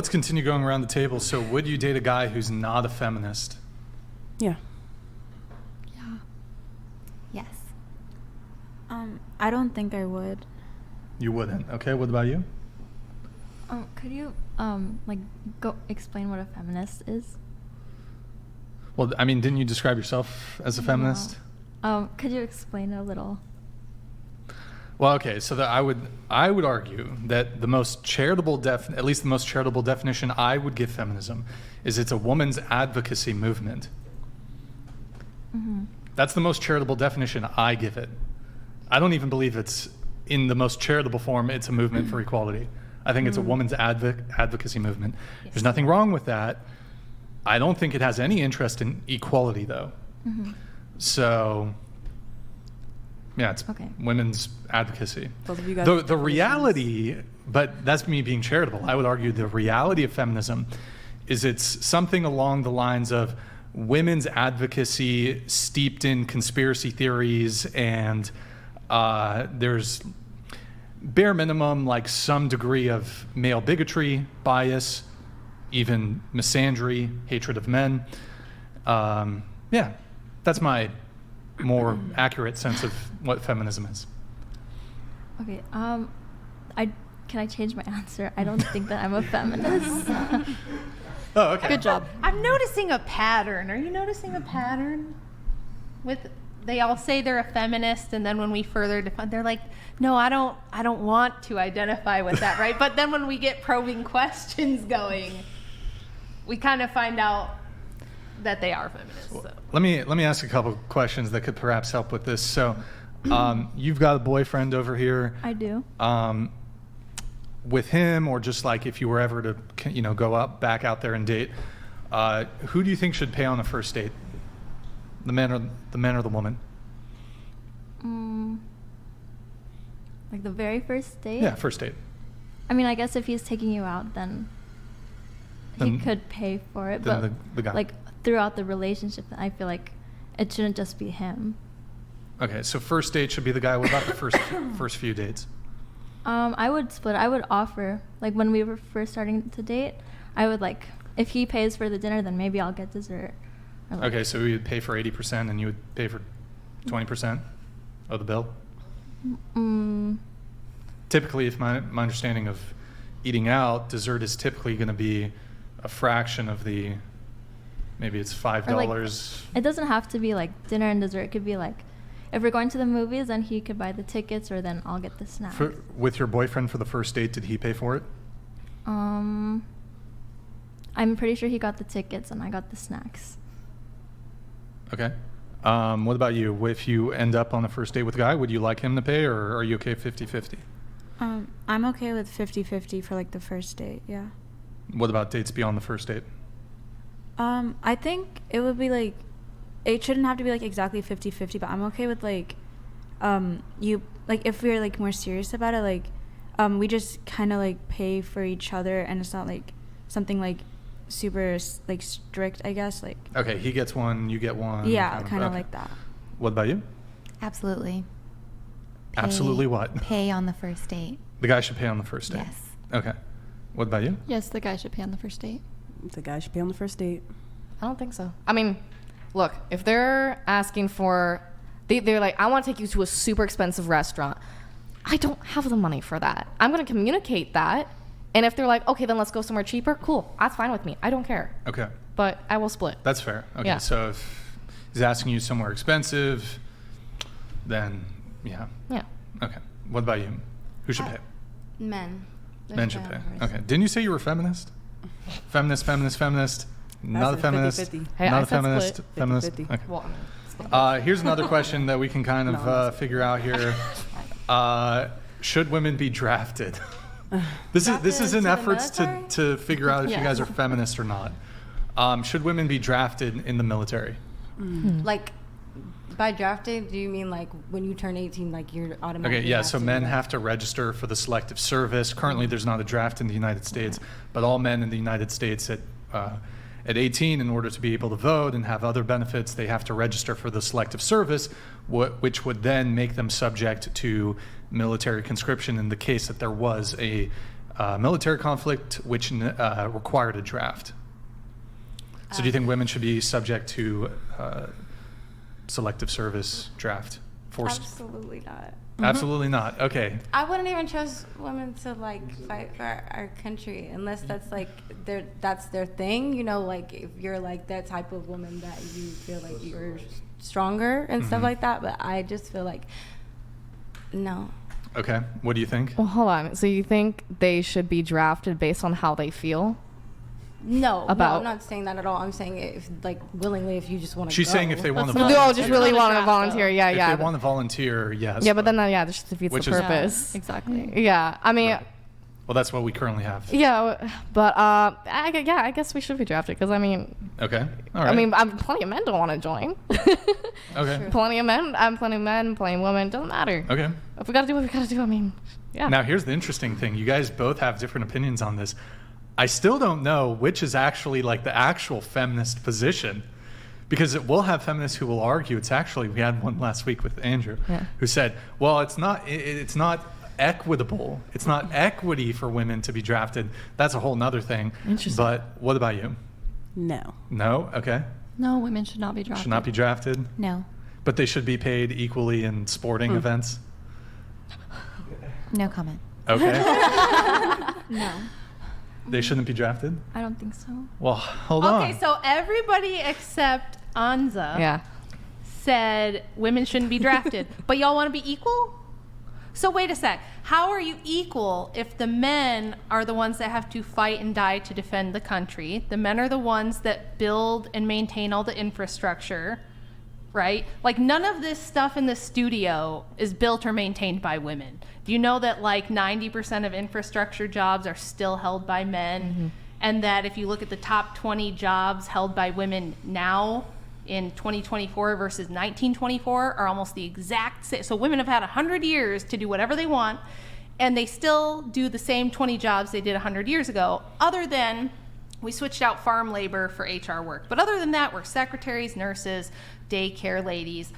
Let's continue going around the table. So would you date a guy who's not a feminist? Yeah. Yeah. Yes. I don't think I would. You wouldn't. Okay, what about you? Could you go explain what a feminist is? Well, I mean, didn't you describe yourself as a feminist? Could you explain a little? Well, okay, so I would argue that the most charitable at least the most charitable definition I would give feminism is it's a woman's advocacy movement. Mm-hmm. That's the most charitable definition I give it. I don't even believe it's in the most charitable form. It's a movement for equality. I think it's a woman's advocacy movement. Yes. There's nothing wrong with that. I don't think it has any interest in equality, though. Mm-hmm. So, yeah, it's Okay. women's advocacy. Both of you guys. The reality, but that's me being charitable. I would argue the reality of feminism is it's something along the lines of women's advocacy steeped in conspiracy theories, and there's bare minimum like some degree of male bigotry, bias, even misandry, hatred of men. Yeah, that's my more accurate sense of what feminism is. Okay. Can I change my answer? I don't think that I'm a feminist. Oh, okay. Good job. I'm noticing a pattern. Are you noticing a pattern? They all say they're a feminist, and then when we further define, they're like, no, I don't want to identify with that, right? But then when we get probing questions going, we kind of find out that they are feminists. So. Let me ask a couple questions that could perhaps help with this. So, you've got a boyfriend over here. I do. With him, or just like if you were ever to, go back out there and date, who do you think should pay on a first date? The man or the woman? Like the very first date? Yeah, first date. I mean, I guess if he's taking you out, then he could pay for it. Then But the guy. like throughout the relationship, I feel like it shouldn't just be him. Okay, so first date should be the guy. What about the first few dates? I would split. I would offer, like when we were first starting to date, I would like, if he pays for the dinner, then maybe I'll get dessert. Or, like, Okay, so we would pay for 80% and you would pay for 20% of the bill? Typically, if my understanding of eating out, dessert is typically going to be a fraction of the, maybe it's $5. Or, like, it doesn't have to be like dinner and dessert. It could be like, if we're going to the movies, then he could buy the tickets, or then I'll get the snacks. With your boyfriend for the first date, did he pay for it? I'm pretty sure he got the tickets and I got the snacks. Okay. What about you? If you end up on a first date with a guy, would you like him to pay, or are you okay 50-50? I'm okay with 50-50 for like the first date, yeah. What about dates beyond the first date? I think it would be like, it shouldn't have to be like exactly 50-50, but I'm okay with like, if we're like more serious about it, like, we just kind of like pay for each other, and it's not like something like super like strict, I guess, like. Okay, he gets one, you get one. Yeah, kind of okay. like that. What about you? Absolutely. Absolutely what? Pay on the first date. The guy should pay on the first date? Yes. Okay. What about you? Yes, the guy should pay on the first date. The guy should pay on the first date. I don't think so. I mean, look, if they're asking for, they're like, I want to take you to a super expensive restaurant. I don't have the money for that. I'm going to communicate that. And if they're like, okay, then let's go somewhere cheaper, cool. That's fine with me. I don't care. Okay. But I will split. That's fair. Okay, Yeah. so if he's asking you somewhere expensive, then yeah. Yeah. Okay. What about you? Who should pay? Men. Men should pay. Okay. Didn't you say you were a feminist? Feminist. Not a feminist. 50-50. Hey, Not I a said feminist. split. Feminist. 50-50. Okay. Well, I mean, split. Here's another question that we can kind of figure out here. Should women be drafted? This is an effort to figure out if you guys are feminist or not. Should women be drafted in the military? Like, by drafted, do you mean like when you turn 18, like you're automatically? Okay, yeah, so drafted? men have to register for the selective service. Currently, there's not a draft in the United States, but all men in the United States at 18, in order to be able to vote and have other benefits, they have to register for the selective service, which would then make them subject to military conscription in the case that there was a military conflict which required a draft. So do you think women should be subject to selective service draft? Forced? Absolutely not. Absolutely not. Okay. I wouldn't even trust women to like fight for our country unless that's like that's their thing. You know, like if you're like that type of woman that you feel like you're stronger and stuff like that. But I just feel like no. Okay. What do you think? Well, hold on. So you think they should be drafted based on how they feel? No, About- I'm not saying that at all. I'm saying if like willingly, if you just want to. She's saying if they want to They all volunteer. just really It's not a want to draft, volunteer. though. Yeah, If yeah. they want to volunteer, yes. Yeah, but then that just defeats Which the is- purpose. Exactly. Yeah, I mean, Right. Well, that's what we currently have. yeah, but I guess we should be drafted because I mean, Okay. All right. I mean, plenty of men don't want to join. okay. Plenty of men, plenty of men, plenty of women. Doesn't matter. Okay. If we gotta do what we gotta do, I mean, yeah. Now, here's the interesting thing. You guys both have different opinions on this. I still don't know which is actually like the actual feminist position, because we'll have feminists who will argue it's actually, we had one last week with Andrew, Yeah. who said, well, it's not equitable. It's not equity for women to be drafted. That's a whole nother thing. Interesting. But what about you? No. No? Okay. No, women should not be drafted. Should not be drafted, No. but they should be paid equally in sporting events. No comment. Okay. No. They shouldn't be drafted? I don't think so. Well, hold on. Okay, so everybody except Anza Yeah. said women shouldn't be drafted, but y'all want to be equal? So wait a sec. How are you equal if the men are the ones that have to fight and die to defend the country? The men are the ones that build and maintain all the infrastructure, right? Like none of this stuff in the studio is built or maintained by women. Do you know that like 90% of infrastructure jobs are still held by men? And that if you look at the top 20 jobs held by women now in 2024 versus 1924 are almost the exact same. So women have had 100 years to do whatever they want, and they still do the same 20 jobs they did 100 years ago, other than we switched out farm labor for HR work. But other than that, we're secretaries, nurses, daycare ladies,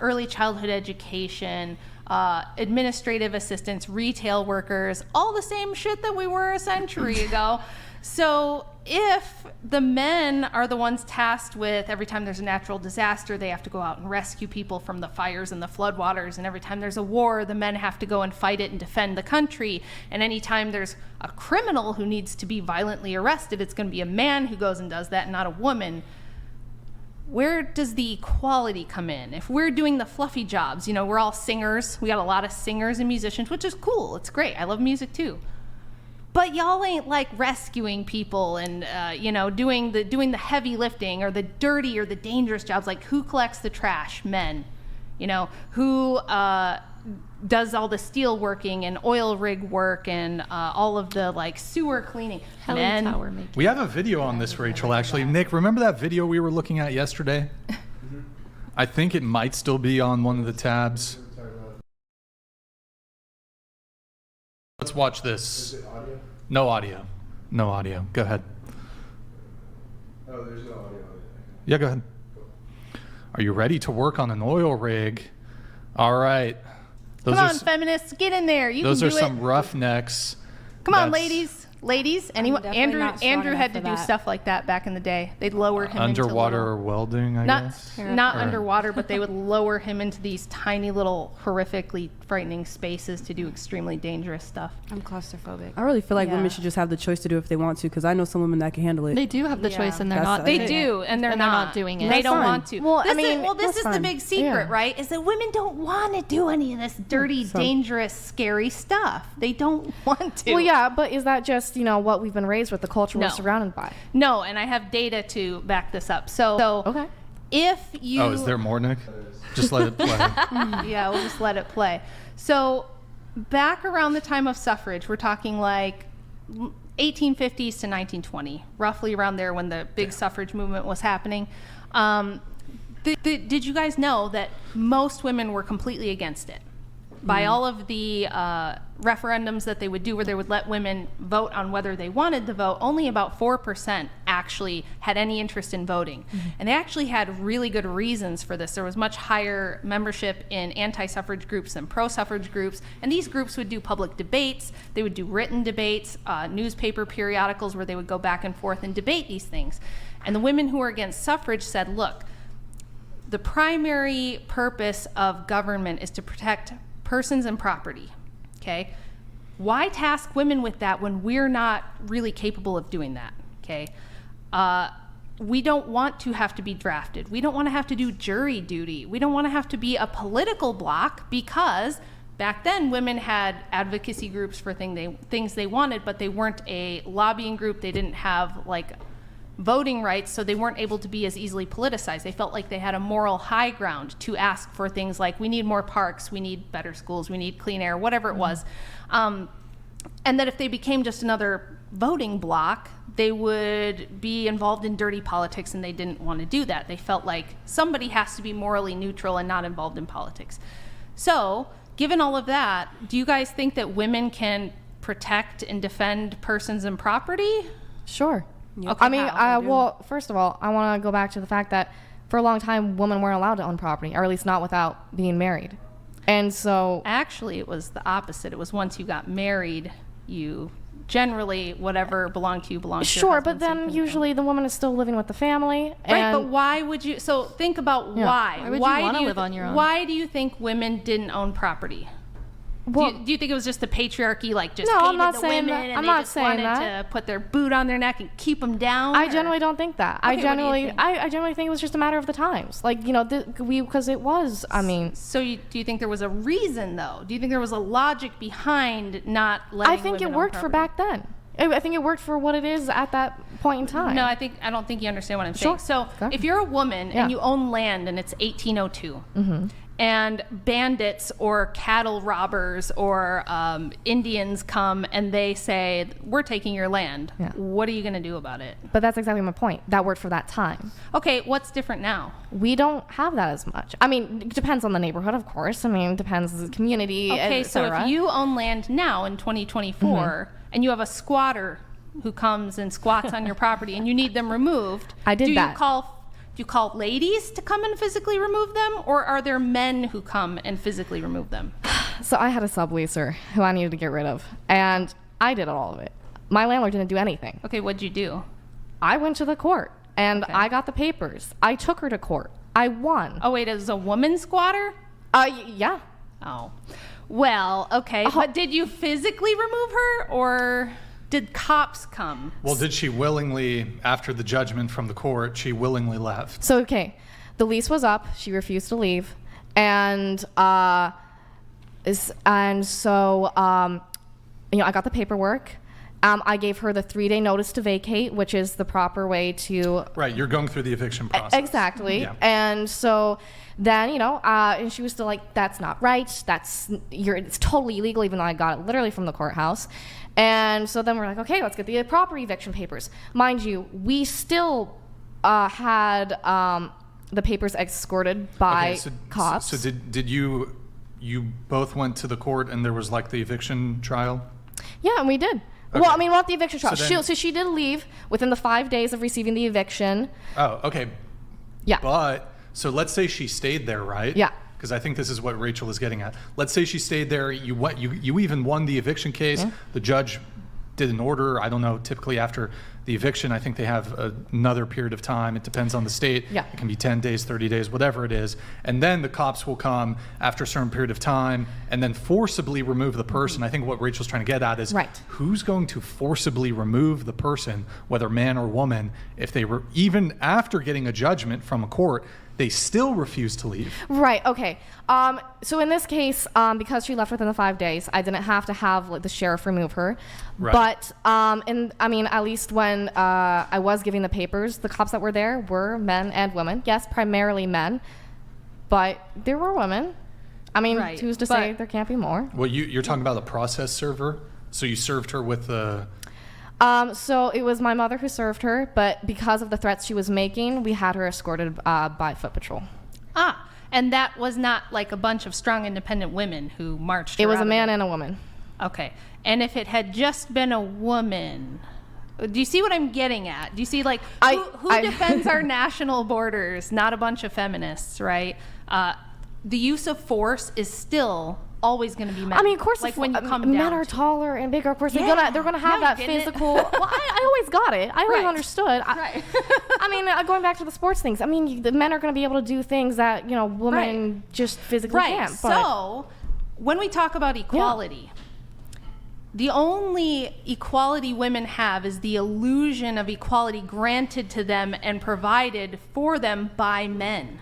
early childhood education, administrative assistants, retail workers, all the same shit that we were a century ago. So if the men are the ones tasked with every time there's a natural disaster, they have to go out and rescue people from the fires and the floodwaters, and every time there's a war, the men have to go and fight it and defend the country, and anytime there's a criminal who needs to be violently arrested, it's going to be a man who goes and does that, not a woman. Where does the equality come in? If we're doing the fluffy jobs, you know, we're all singers. We got a lot of singers and musicians, which is cool. It's great. I love music too. But y'all ain't like rescuing people and you know, doing the heavy lifting or the dirty or the dangerous jobs. Like who collects the trash? Men. You know, who does all the steel working and oil rig work and all of the like sewer cleaning? Heli Men. tower making. We have a video on this, Rachel, actually. Nick, remember that video we were looking at yesterday? I think it might still be on one of the tabs. Let's watch this. No audio. No audio. Go ahead. Oh, there's no audio. Yeah, go ahead. Are you ready to work on an oil rig? All right. Come on, feminists, get in there. You those can are do some it. roughnecks. Come on, That's ladies. Anyone? definitely not strong Andrew had to enough for do that. stuff like that back in the day. They'd lower him Underwater into welding, I little, guess. not Or- underwater, but they would lower him into these tiny little horrifically frightening spaces to do extremely dangerous stuff. I'm claustrophobic. I really feel like Yeah. women should just have the choice to do it if they want to, because I know some women that can handle it. They do have the Yeah. choice, and they're That's- not. They They doing do, it. and they're not doing it. They That's don't fine. want to. Well, I this mean, this that's is the fine. big secret, Yeah. right? Is that women don't want to do any of this dirty, So- dangerous, scary stuff. They don't want to. Well, yeah, but is that just, you know, what we've been raised with, the culture No. we're surrounded by? No, and I have data to back this up. So Okay. if you Oh, is there more, Nick? Just let it play. Yeah, we'll just let it play. So back around the time of suffrage, we're talking like 1850s to 1920, roughly around there when the big suffrage movement was happening. Did you guys know that most women were completely against it? by all of the referendums that they would do where they would let women vote on whether they wanted to vote, only about 4% actually had any interest in voting. And they actually had really good reasons for this. There was much higher membership in anti-suffrage groups than pro-suffrage groups, and these groups would do public debates, they would do written debates, newspaper periodicals where they would go back and forth and debate these things. And the women who were against suffrage said, look, the primary purpose of government is to protect persons and property, okay? Why task women with that when we're not really capable of doing that, okay? We don't want to have to be drafted. We don't want to have to do jury duty. We don't want to have to be a political bloc, because back then women had advocacy groups for things they wanted, but they weren't a lobbying group. They didn't have like voting rights, so they weren't able to be as easily politicized. They felt like they had a moral high ground to ask for things like, we need more parks, we need better schools, we need clean air, whatever it was. And that if they became just another voting bloc, they would be involved in dirty politics, and they didn't want to do that. They felt like somebody has to be morally neutral and not involved in politics. So, given all of that, do you guys think that women can protect and defend persons and property? Sure. Yeah. I mean, well, first of all, I want to go back to the fact that for a long time, women weren't allowed to own property, or at least not without being married. And so... Actually, it was the opposite. It was once you got married, you generally, whatever belonged to you belonged to your Sure, husband, but same then kind of usually the woman is still living with the family. Right, and but why would you... So think about why. Why would you wanna do live on your own? Why do you think women didn't own property? Well, Do you think it was just the patriarchy, like just No, I'm hated not the saying women that. and I'm they not just saying wanted that. to put their boot on their neck and keep them down? I or- generally don't think that. Okay, what do you think? I generally think it was just a matter of the times. Like, you know, because it was, I mean... So do you think there was a reason, though? Do you think there was a logic behind not letting I think women it own worked for property? back then. I think it worked for what it is at that point in time. No, I don't think you understand what I'm Sure. saying. So Okay. if you're a woman Yeah. and you own land and it's 1802, and bandits or cattle robbers or Indians come and they say, we're taking your land, Yeah. what are you going to do about it? But that's exactly my point. That worked for that time. Okay, what's different now? We don't have that as much. I mean, it depends on the neighborhood, of course. I mean, it depends on the community, Okay, et so cetera. if you own land now in 2024 and you have a squatter who comes and squats on your property and you need them removed, I did do that. you call ladies to come and physically remove them, or are there men who come and physically remove them? So I had a subleaser who I needed to get rid of, and I did all of it. My landlord didn't do anything. Okay, what'd you do? I went to the court, and Okay. I got the papers. I took her to court. I won. Oh wait, as a woman squatter? Yeah. Oh. Well, okay. But did you physically remove her, or did cops come? Well, did she willingly, after the judgment from the court, she willingly left? So, okay, the lease was up. She refused to leave. And, so, you know, I got the paperwork. I gave her the 3-day notice to vacate, which is the proper way to... Right, you're going through the eviction process. Exactly. Yeah. And so then, you know, and she was still like, that's not right. It's totally illegal, even though I got it literally from the courthouse. And so then we're like, okay, let's get the proper eviction papers. Mind you, we still had the papers escorted by cops. So did you both went to the court and there was like the eviction trial? Yeah, and we did. Okay. Well, I mean, not the eviction trial. So then- So she did leave within the 5 days of receiving the eviction. Oh, okay. Yeah. But, so let's say she stayed there, right? Yeah. Because I think this is what Rachel is getting at. Let's say she stayed there, you even won the eviction case, Yeah. the judge did an order, I don't know, typically after the eviction, I think they have another period of time, it depends on the state. Yeah. It can be 10 days, 30 days, whatever it is. And then the cops will come after a certain period of time and then forcibly remove the person. I think what Rachel's trying to get at is Right. who's going to forcibly remove the person, whether man or woman, if they were, even after getting a judgment from a court, they still refuse to leave. Right. Okay. So in this case, because she left within the 5 days, I didn't have to have like, the sheriff remove her. Right. But and I mean, at least when I was giving the papers, the cops that were there were men and women. Yes, primarily men, but there were women. I mean, Right, who's to say but- there can't be more? Well, you're talking about the process server. So you served her with the. So it was my mother who served her, but because of the threats she was making, we had her escorted by foot patrol. Ah, And that was not like a bunch of strong, independent women who marched. It her was out a of man it. and a woman. Okay. And if it had just been a woman, do you see what I'm getting at? Do you see, like, who defends our national borders? Not a bunch of feminists, right? The use of force is still always going to be men. I mean, of course, like when you come men down are to taller and bigger. Of course, Yeah. they're gonna have Now that you're getting it. physical. Well, I always got it. I always Right. understood. Right. I mean, going back to the sports things. I mean, the men are gonna be able to do things that women just physically Right. can't. But So when we talk about equality, the only equality women have is the illusion of equality granted to them and provided for them by men.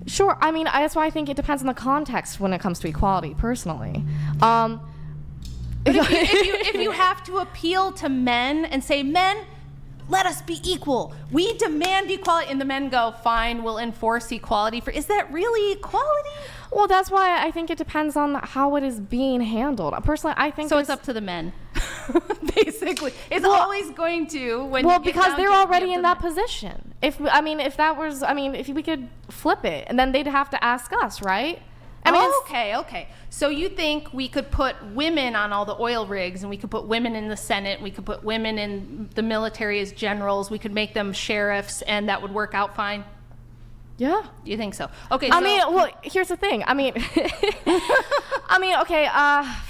sure. I mean, that's why I think it depends on the context when it comes to equality. Personally, But if you have to appeal to men and say, men, let us be equal. We demand equality. And the men go, fine, we'll enforce equality. Is that really equality? well, that's why I think it depends on how it is being handled. Personally, I think So it's up to the men, basically. It's always going to when Well, you get because down they're to it, already you have in the that men. position. If we could flip it, and then they'd have to ask us, right? I mean, Okay. So you think we could put women on all the oil rigs, and we could put women in the Senate, we could put women in the military as generals, we could make them sheriffs, and that would work out fine? yeah. You think so? Okay. I mean, well, here's the thing. I mean, okay.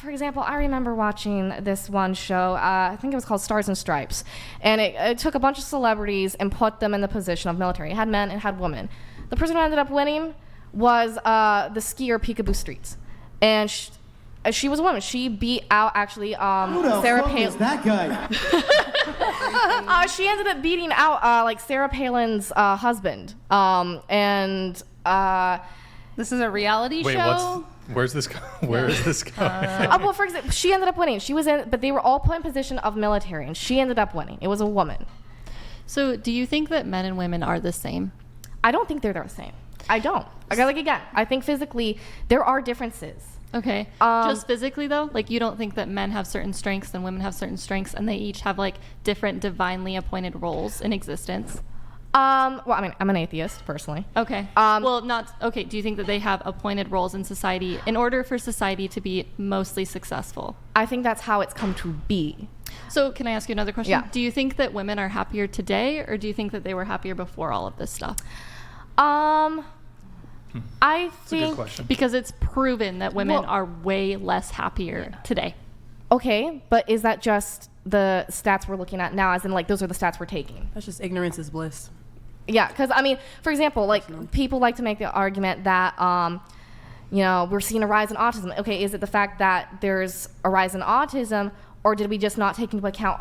For example, I remember watching this one show. I think it was called Stars and Stripes, and it took a bunch of celebrities and put them in the position of military. It had men and it had women. The person who ended up winning was the skier Peekaboo Streets, and she was a woman. She beat out actually Sarah Palin. that guy? She ended up beating out like Sarah Palin's husband, and this is a reality Wait, show. where's this where is this going? well, for example, she ended up winning. She was in, but they were all put in position of military, and she ended up winning. It was a woman. So do you think that men and women are the same? I don't think they're the same. I don't. Again, I think physically there are differences. Okay. Just physically though, like you don't think that men have certain strengths and women have certain strengths, and they each have like different divinely appointed roles in existence? Well, I mean, I'm an atheist personally. Okay. Well, not okay. Do you think that they have appointed roles in society in order for society to be mostly successful? I think that's how it's come to be. So, can I ask you another question? Yeah. Do you think that women are happier today, or do you think that they were happier before all of this stuff? I That's a good think question. Because it's proven that women Well- are way less happier today. okay, but is that just the stats we're looking at now? As in, like, those are the stats we're taking? That's just ignorance is bliss. Yeah, because I mean, for example, like people like to make the argument that we're seeing a rise in autism. Okay, is it the fact that there's a rise in autism, or did we just not take into account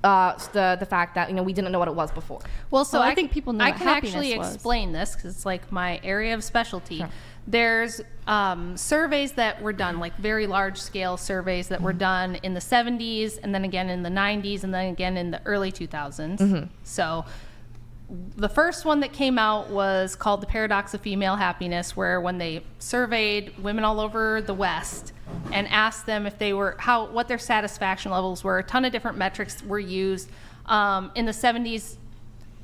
the fact that we didn't know what it was before? Well, so Well, I think people know I what can happiness actually was. explain this because it's like my area of specialty. Sure. There's surveys that were done, like very large scale surveys that were done in the 70s, and then again in the 90s, and then again in the early 2000s. So the first one that came out was called The Paradox of Female Happiness, where when they surveyed women all over the West and asked them if they were what their satisfaction levels were, a ton of different metrics were used. In the 70s,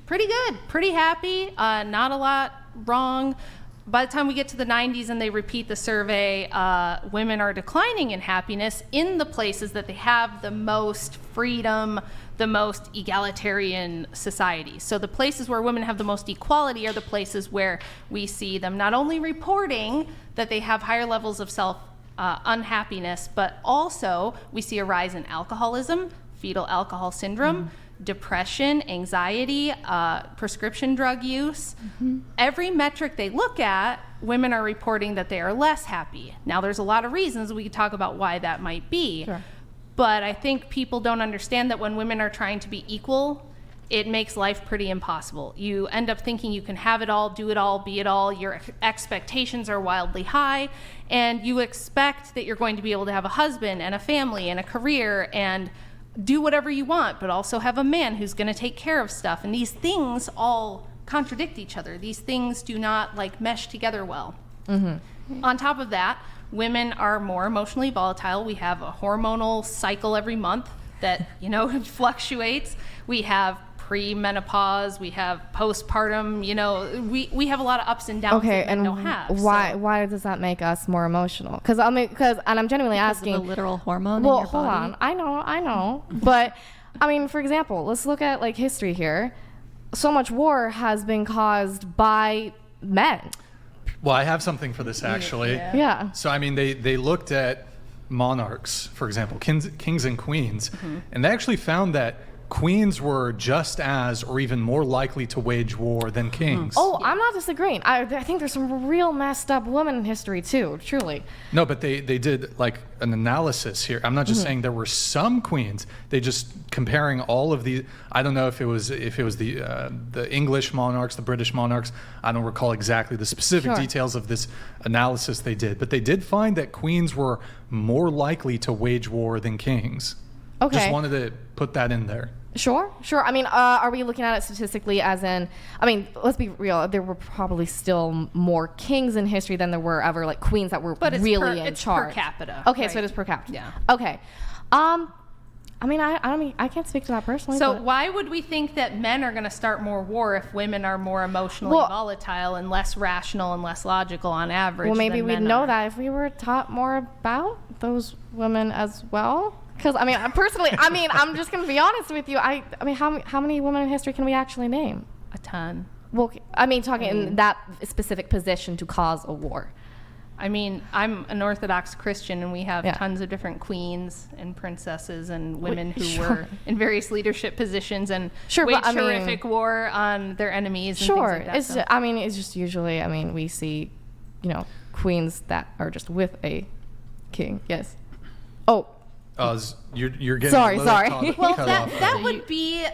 pretty good, pretty happy, not a lot wrong. By the time we get to the 90s and they repeat the survey, women are declining in happiness in the places that they have the most freedom, the most egalitarian society. So the places where women have the most equality are the places where we see them not only reporting that they have higher levels of unhappiness, but also we see a rise in alcoholism, fetal alcohol syndrome, depression, anxiety, prescription drug use. Every metric they look at, women are reporting that they are less happy. Now, there's a lot of reasons we could talk about why that might be. Sure. But I think people don't understand that when women are trying to be equal, it makes life pretty impossible. You end up thinking you can have it all, do it all, be it all. Your expectations are wildly high, and you expect that you're going to be able to have a husband and a family and a career and do whatever you want, but also have a man who's going to take care of stuff. And these things all contradict each other. These things do not mesh together well. On top of that, women are more emotionally volatile. We have a hormonal cycle every month that fluctuates. We have pre-menopause, we have postpartum, you know, we have a lot of ups and downs Okay, that men and don't have. why does that make us more emotional? Because and I'm genuinely Because asking. of the literal hormone Well, in your hold body. on. I know. But I mean, for example, let's look at like history here. So much war has been caused by men. Well, I have something for this actually. Yeah. So I mean, they looked at monarchs, for example, kings and queens, and they actually found that queens were just as or even more likely to wage war than kings. Oh, I'm not disagreeing. I think there's some real messed up women in history too, truly. No, but they did like an analysis here. I'm not just saying there were some queens. They just comparing all of the. I don't know if it was the English monarchs, the British monarchs. I don't recall exactly the specific Sure. details of this analysis they did, but they did find that queens were more likely to wage war than kings. Okay. Just wanted to put that in there. Sure. I mean, are we looking at it statistically as in, I mean, let's be real, there were probably still more kings in history than there were ever like queens that were But it's really per- in it's charge. per capita, Okay, right? so it is per capita. Yeah. Okay. I mean, I can't speak to that personally. So but why would we think that men are going to start more war if women are more emotionally Well- volatile and less rational and less logical on average? well, maybe than we'd men know are? that if we were taught more about those women as well. Because I mean, personally, I'm just gonna be honest with you. I mean, how many women in history can we actually name? A ton. Well, I mean, talking in that specific position to cause a war. I mean, I'm an Orthodox Christian, and we have Yeah. tons of different queens and princesses and women who sure. were in various leadership positions and Sure, waged but I mean- horrific war on their enemies. And Sure. things like that, It's so. just, it's just usually, we see, queens that are just with a king. Yes. Oh, You're getting Sorry, a little sorry. cut Well, off that there. would be.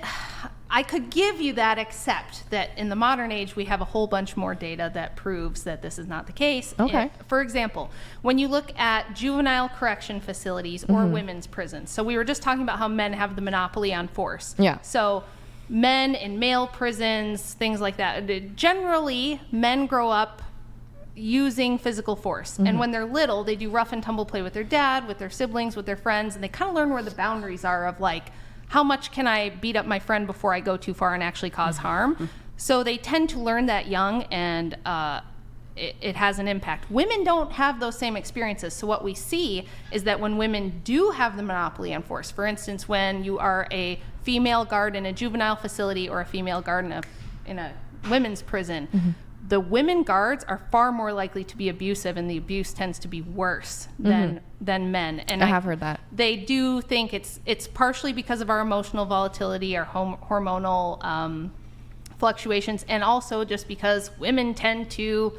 I could give you that, except that in the modern age, we have a whole bunch more data that proves that this is not the case. Okay. For example, when you look at juvenile correction facilities or women's prisons, so we were just talking about how men have the monopoly on force. Yeah. So men in male prisons, things like that. Generally, men grow up using physical force. And when they're little, they do rough and tumble play with their dad, with their siblings, with their friends, and they kind of learn where the boundaries are of like, how much can I beat up my friend before I go too far and actually cause harm? So they tend to learn that young, and it has an impact. Women don't have those same experiences. So what we see is that when women do have the monopoly on force, for instance, when you are a female guard in a juvenile facility or a female guard in a women's prison, the women guards are far more likely to be abusive, and the abuse tends to be worse than men. And I have heard that. They do think it's partially because of our emotional volatility, our hormonal fluctuations, and also just because women tend to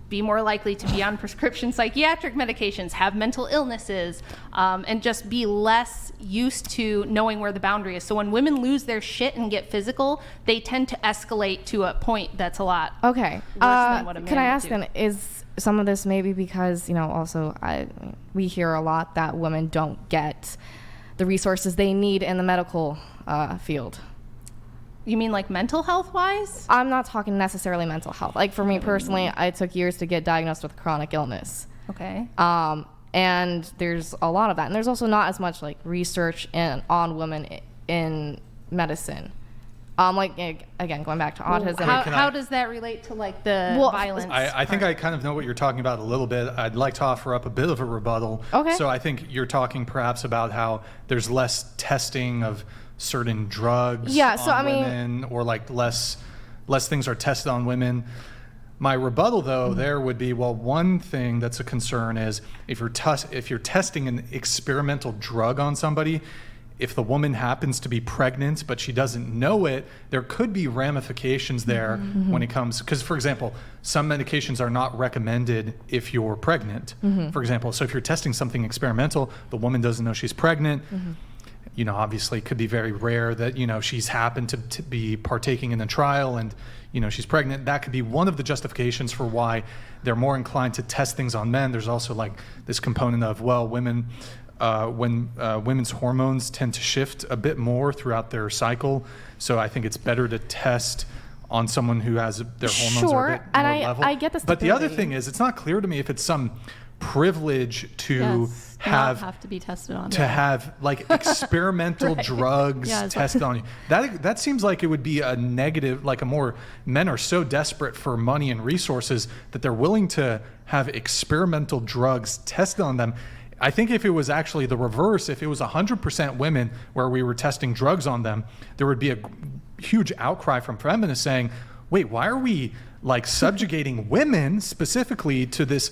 be more likely to be on prescription psychiatric medications, have mental illnesses, and just be less used to knowing where the boundary is. So when women lose their shit and get physical, they tend to escalate to a point that's a lot okay. worse than what a man Can I would ask do. then, is some of this maybe because, also we hear a lot that women don't get the resources they need in the medical field? You mean like mental health wise? I'm not talking necessarily mental health. Like for me personally, I took years to get diagnosed with chronic illness. Okay. And there's a lot of that. And there's also not as much like research on women in medicine. Again, going back to autism. How does that relate to like the Well, violence? I think I kind of know what you're talking about a little bit. I'd like to offer up a bit of a rebuttal. Okay. So I think you're talking perhaps about how there's less testing of certain drugs on women, or like less things are tested on women. My rebuttal, though, there would be, well, one thing that's a concern is if you're testing an experimental drug on somebody, if the woman happens to be pregnant but she doesn't know it, there could be ramifications there when it comes, because, for example, some medications are not recommended if you're pregnant, for example. So if you're testing something experimental, the woman doesn't know she's pregnant, obviously it could be very rare that, she's happened to be partaking in a trial and, she's pregnant. That could be one of the justifications for why they're more inclined to test things on men. There's also like this component of, well, women, when women's hormones tend to shift a bit more throughout their cycle. So I think it's better to test on someone who has their hormones are a bit more and level. I get the But the other stability. thing is, it's not clear to me if it's some privilege to Yes, not have to be tested on. have like experimental drugs Yeah, it's tested on you. That seems like it would be a negative, like a more, men are so desperate for money and resources that they're willing to have experimental drugs tested on them. I think if it was actually the reverse, if it was 100% women where we were testing drugs on them, there would be a huge outcry from feminists saying, wait, why are we like subjugating women specifically to this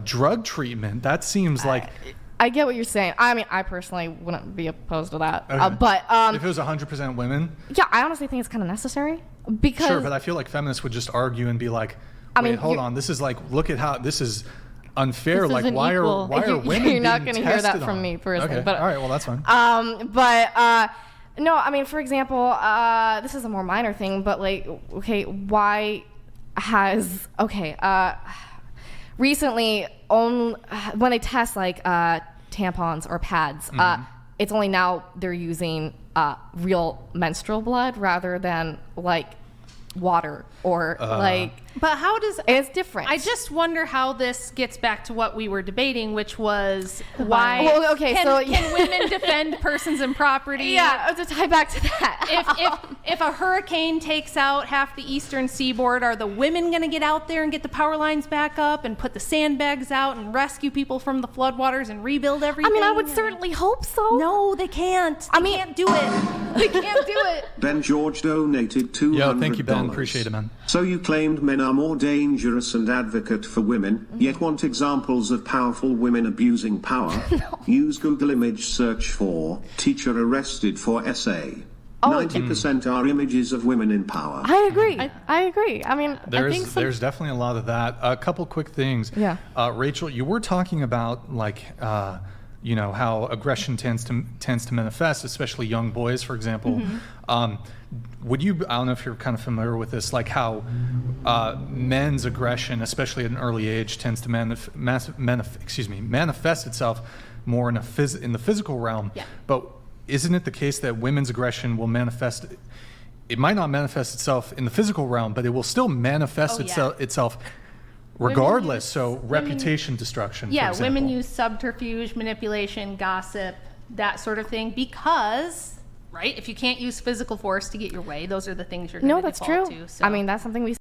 drug treatment? That seems like... I get what you're saying. I mean, I personally wouldn't be opposed to that. Okay. But if it was 100% women? Yeah, I honestly think it's kind of necessary. Because Sure, but I feel like feminists would just argue and be like, I wait, mean, hold on, this is like, look at how, this is unfair. This Like, isn't why equal. are women You're not being gonna hear that tested from on? me personally, Okay, but- all right, well, that's fine. No, I mean, for example, this is a more minor thing, but like, okay, why has, recently, when they test like tampons or pads, it's only now they're using real menstrual blood rather than like water or like, But how does it's different. I just wonder how this gets back to what we were debating, which was why Well, okay, can, so- can women defend persons and property? Yeah, to tie back to that. If a hurricane takes out half the eastern seaboard, are the women going to get out there and get the power lines back up and put the sandbags out and rescue people from the floodwaters and rebuild everything? I mean, I would certainly hope so. No, they can't. They can't do it. They can't do it. Ben George donated $200. Yo, thank you, Ben. Appreciate it, man. So you claimed men are more dangerous and advocate for women, yet want examples of powerful women abusing power? Use Google image search for teacher arrested for essay. 90% are images of women in power. I agree. I agree. I mean, There's definitely a lot of that. A couple quick things. Yeah. Rachel, you were talking about like, how aggression tends to manifest, especially young boys, for example. Would you? I don't know if you're kind of familiar with this, like how men's aggression, especially at an early age, tends to manifest itself more in the physical realm. Yeah. But isn't it the case that women's aggression will manifest? It might not manifest itself in the physical realm, but it will still manifest itself regardless. So reputation destruction. Yeah, for example. women use subterfuge, manipulation, gossip, that sort of thing, because, right, if you can't use physical force to get your way, those are the things you're going to no, that's default true. to. So. I mean, that's something we